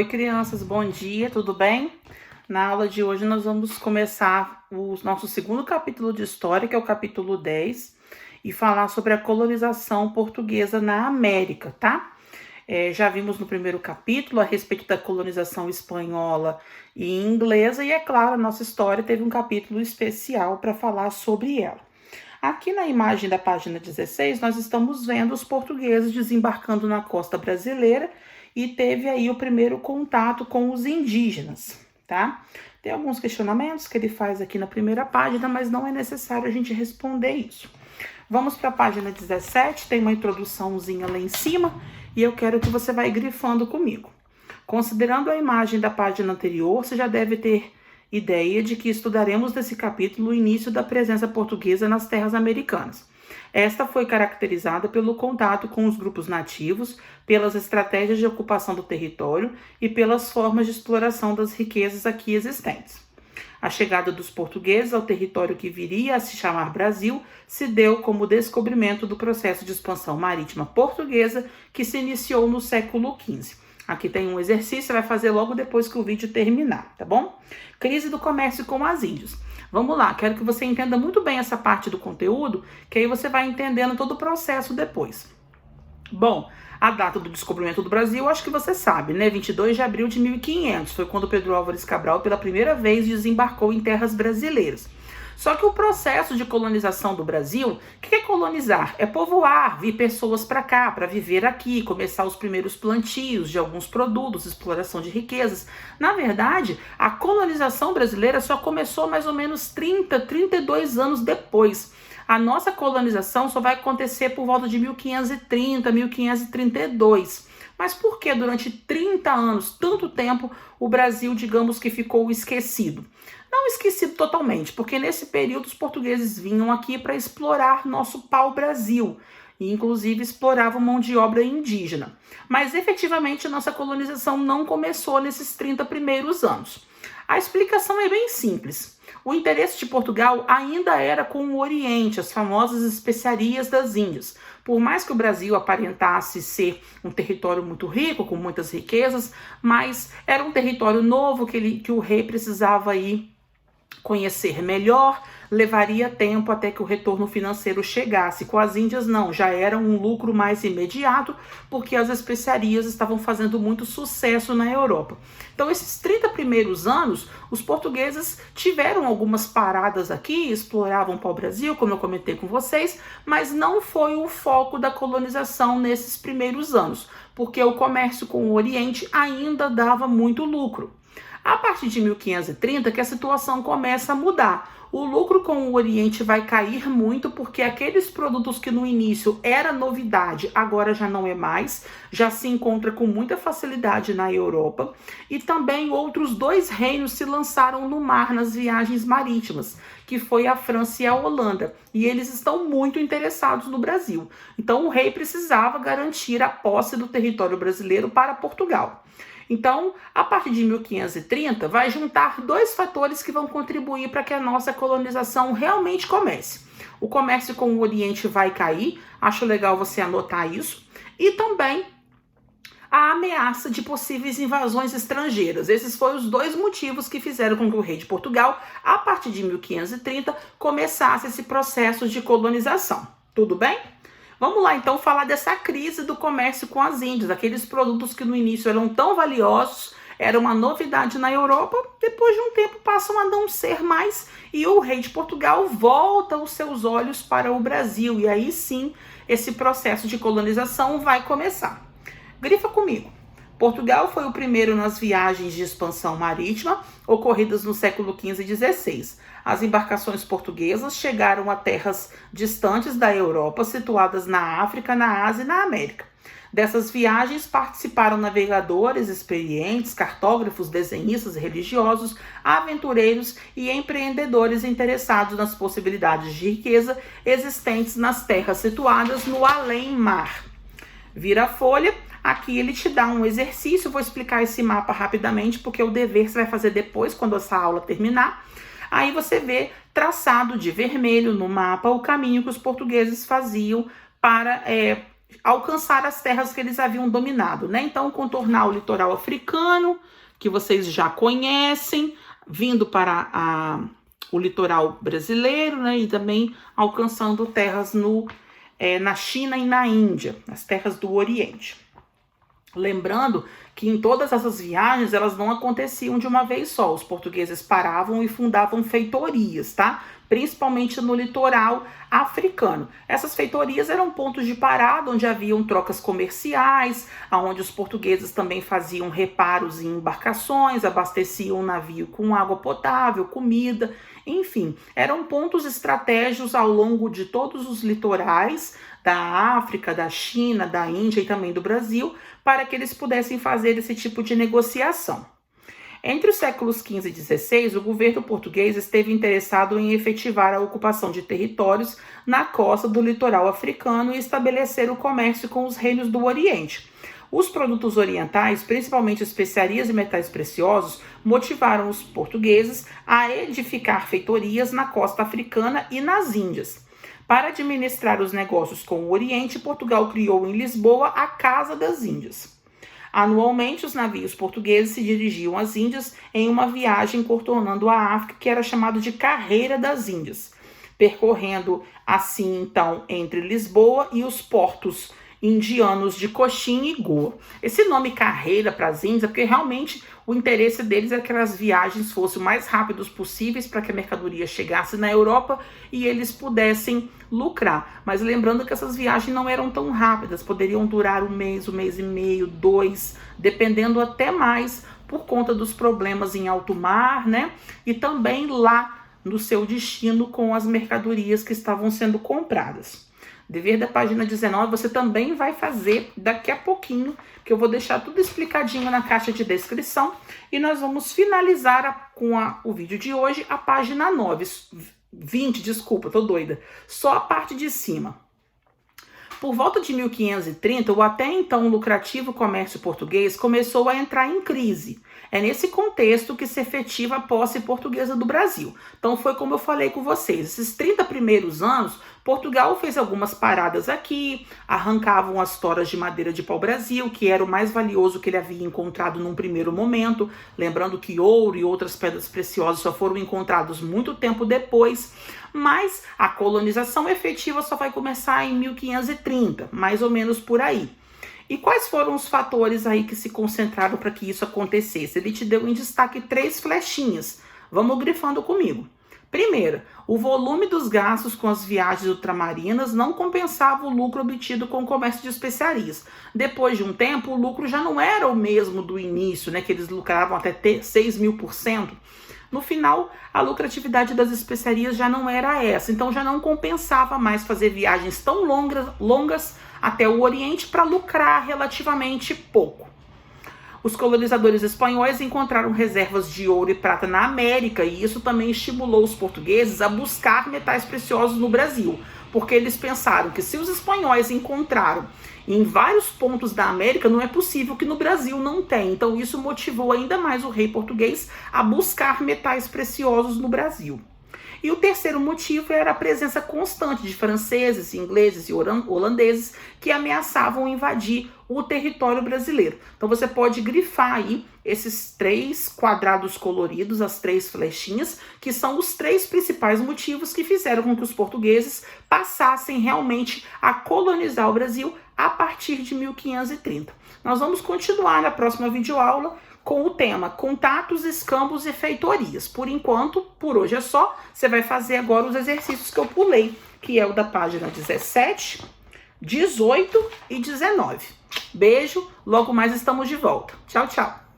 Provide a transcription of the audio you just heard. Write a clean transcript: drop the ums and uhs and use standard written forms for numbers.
Oi, crianças, bom dia, tudo bem? Na aula de hoje nós vamos começar o nosso segundo capítulo de história, que é o capítulo 10, e falar sobre a colonização portuguesa na América, tá? Já vimos no primeiro capítulo a respeito da colonização espanhola e inglesa, e é claro, a nossa história teve um capítulo especial para falar sobre ela. Aqui na imagem da página 16, nós estamos vendo os portugueses desembarcando na costa brasileira e teve aí o primeiro contato com os indígenas, tá? Tem alguns questionamentos que ele faz aqui na primeira página, mas não é necessário a gente responder isso. Vamos para a página 17, tem uma introduçãozinha lá em cima e eu quero que você vá grifando comigo. Considerando a imagem da página anterior, você já deve ter ideia de que estudaremos nesse capítulo o início da presença portuguesa nas terras americanas. Esta foi caracterizada pelo contato com os grupos nativos, pelas estratégias de ocupação do território e pelas formas de exploração das riquezas aqui existentes. A chegada dos portugueses ao território que viria a se chamar Brasil se deu como descobrimento do processo de expansão marítima portuguesa que se iniciou no século XV. Aqui tem um exercício, você vai fazer logo depois que o vídeo terminar, tá bom? Crise do comércio com as Índias. Vamos lá, quero que você entenda muito bem essa parte do conteúdo, que aí você vai entendendo todo o processo depois. Bom, a data do descobrimento do Brasil, acho que você sabe, né? 22 de abril de 1500, foi quando Pedro Álvares Cabral pela primeira vez desembarcou em terras brasileiras. Só que o processo de colonização do Brasil, o que é colonizar? É povoar, vir pessoas para cá, para viver aqui, começar os primeiros plantios de alguns produtos, exploração de riquezas. Na verdade, a colonização brasileira só começou mais ou menos 32 anos depois. A nossa colonização só vai acontecer por volta de 1530, 1532. Mas por que durante 30 anos, tanto tempo, o Brasil, digamos que ficou esquecido? Não esquecido totalmente, porque nesse período os portugueses vinham aqui para explorar nosso pau-brasil, e inclusive exploravam mão de obra indígena. Mas efetivamente nossa colonização não começou nesses 30 primeiros anos. A explicação é bem simples. O interesse de Portugal ainda era com o Oriente, as famosas especiarias das Índias. Por mais que o Brasil aparentasse ser um território muito rico, com muitas riquezas, mas era um território novo que o rei precisava ir conhecer melhor, levaria tempo até que o retorno financeiro chegasse. Com as Índias não, já era um lucro mais imediato, porque as especiarias estavam fazendo muito sucesso na Europa. Então esses 30 primeiros anos, os portugueses tiveram algumas paradas aqui, exploravam para o Brasil, como eu comentei com vocês, mas não foi o foco da colonização nesses primeiros anos, porque o comércio com o Oriente ainda dava muito lucro. A partir de 1530 que a situação começa a mudar. O lucro com o Oriente vai cair muito porque aqueles produtos que no início era novidade, agora já não é mais, já se encontra com muita facilidade na Europa. E também outros dois reinos se lançaram no mar nas viagens marítimas, que foi a França e a Holanda. E eles estão muito interessados no Brasil. Então o rei precisava garantir a posse do território brasileiro para Portugal. Então, a partir de 1530, vai juntar dois fatores que vão contribuir para que a nossa colonização realmente comece. O comércio com o Oriente vai cair, acho legal você anotar isso, e também a ameaça de possíveis invasões estrangeiras. Esses foram os dois motivos que fizeram com que o rei de Portugal, a partir de 1530, começasse esse processo de colonização. Tudo bem? Vamos lá, então, falar dessa crise do comércio com as Índias. Aqueles produtos que no início eram tão valiosos, era uma novidade na Europa, depois de um tempo passam a não ser mais, e o rei de Portugal volta os seus olhos para o Brasil, e aí sim, esse processo de colonização vai começar. Grifa comigo. Portugal foi o primeiro nas viagens de expansão marítima ocorridas no século XV e XVI. As embarcações portuguesas chegaram a terras distantes da Europa, situadas na África, na Ásia e na América. Dessas viagens participaram navegadores experientes, cartógrafos, desenhistas religiosos, aventureiros e empreendedores interessados nas possibilidades de riqueza existentes nas terras situadas no além-mar. Vira a folha. Aqui ele te dá um exercício, vou explicar esse mapa rapidamente, porque o dever você vai fazer depois, quando essa aula terminar. Aí você vê traçado de vermelho no mapa o caminho que os portugueses faziam para alcançar as terras que eles haviam dominado, né? Então, contornar o litoral africano, que vocês já conhecem, vindo para o litoral brasileiro, né? E também alcançando terras na China e na Índia, as terras do Oriente. Lembrando que em todas essas viagens, elas não aconteciam de uma vez só. Os portugueses paravam e fundavam feitorias, tá? Principalmente no litoral africano. Essas feitorias eram pontos de parada onde haviam trocas comerciais, onde os portugueses também faziam reparos em embarcações, abasteciam o navio com água potável, comida, enfim. Eram pontos estratégicos ao longo de todos os litorais da África, da China, da Índia e também do Brasil, para que eles pudessem fazer esse tipo de negociação. Entre os séculos XV e XVI, o governo português esteve interessado em efetivar a ocupação de territórios na costa do litoral africano e estabelecer o comércio com os reinos do Oriente. Os produtos orientais, principalmente especiarias e metais preciosos, motivaram os portugueses a edificar feitorias na costa africana e nas Índias. Para administrar os negócios com o Oriente, Portugal criou em Lisboa a Casa das Índias. Anualmente, os navios portugueses se dirigiam às Índias em uma viagem contornando a África, que era chamada de Carreira das Índias, percorrendo assim, então, entre Lisboa e os portos indianos de Cochin e Goa. Esse nome Carreira para as Índias é porque realmente o interesse deles é que as viagens fossem o mais rápidos possíveis para que a mercadoria chegasse na Europa e eles pudessem lucrar. Mas lembrando que essas viagens não eram tão rápidas, poderiam durar um mês e meio, 2, dependendo até mais por conta dos problemas em alto mar, né? E também lá no seu destino com as mercadorias que estavam sendo compradas. Dever da página 19 você também vai fazer daqui a pouquinho, que eu vou deixar tudo explicadinho na caixa de descrição. E nós vamos finalizar com o vídeo de hoje, a página 20, desculpa, tô doida. Só a parte de cima. Por volta de 1530, o até então lucrativo comércio português começou a entrar em crise. É nesse contexto que se efetiva a posse portuguesa do Brasil. Então foi como eu falei com vocês, esses 30 primeiros anos, Portugal fez algumas paradas aqui, arrancavam as toras de madeira de pau-brasil, que era o mais valioso que ele havia encontrado num primeiro momento, lembrando que ouro e outras pedras preciosas só foram encontrados muito tempo depois, mas a colonização efetiva só vai começar em 1530, mais ou menos por aí. E quais foram os fatores aí que se concentraram para que isso acontecesse? Ele te deu em destaque 3 flechinhas. Vamos grifando comigo. Primeiro, o volume dos gastos com as viagens ultramarinas não compensava o lucro obtido com o comércio de especiarias. Depois de um tempo, o lucro já não era o mesmo do início, né, que eles lucravam até 6.000%. No final, a lucratividade das especiarias já não era essa, então já não compensava mais fazer viagens tão longas até o Oriente para lucrar relativamente pouco. Os colonizadores espanhóis encontraram reservas de ouro e prata na América e isso também estimulou os portugueses a buscar metais preciosos no Brasil, porque eles pensaram que se os espanhóis encontraram em vários pontos da América, não é possível que no Brasil não tenha. Então isso motivou ainda mais o rei português a buscar metais preciosos no Brasil. E o terceiro motivo era a presença constante de franceses, ingleses e holandeses que ameaçavam invadir o território brasileiro. Então você pode grifar aí esses 3 quadrados coloridos, as 3 flechinhas, que são os 3 principais motivos que fizeram com que os portugueses passassem realmente a colonizar o Brasil a partir de 1530. Nós vamos continuar na próxima videoaula com o tema contatos, escambos e feitorias. Por enquanto, por hoje é só. Você vai fazer agora os exercícios que eu pulei, que é o da página 17, 18 e 19. Beijo, logo mais estamos de volta. Tchau, tchau.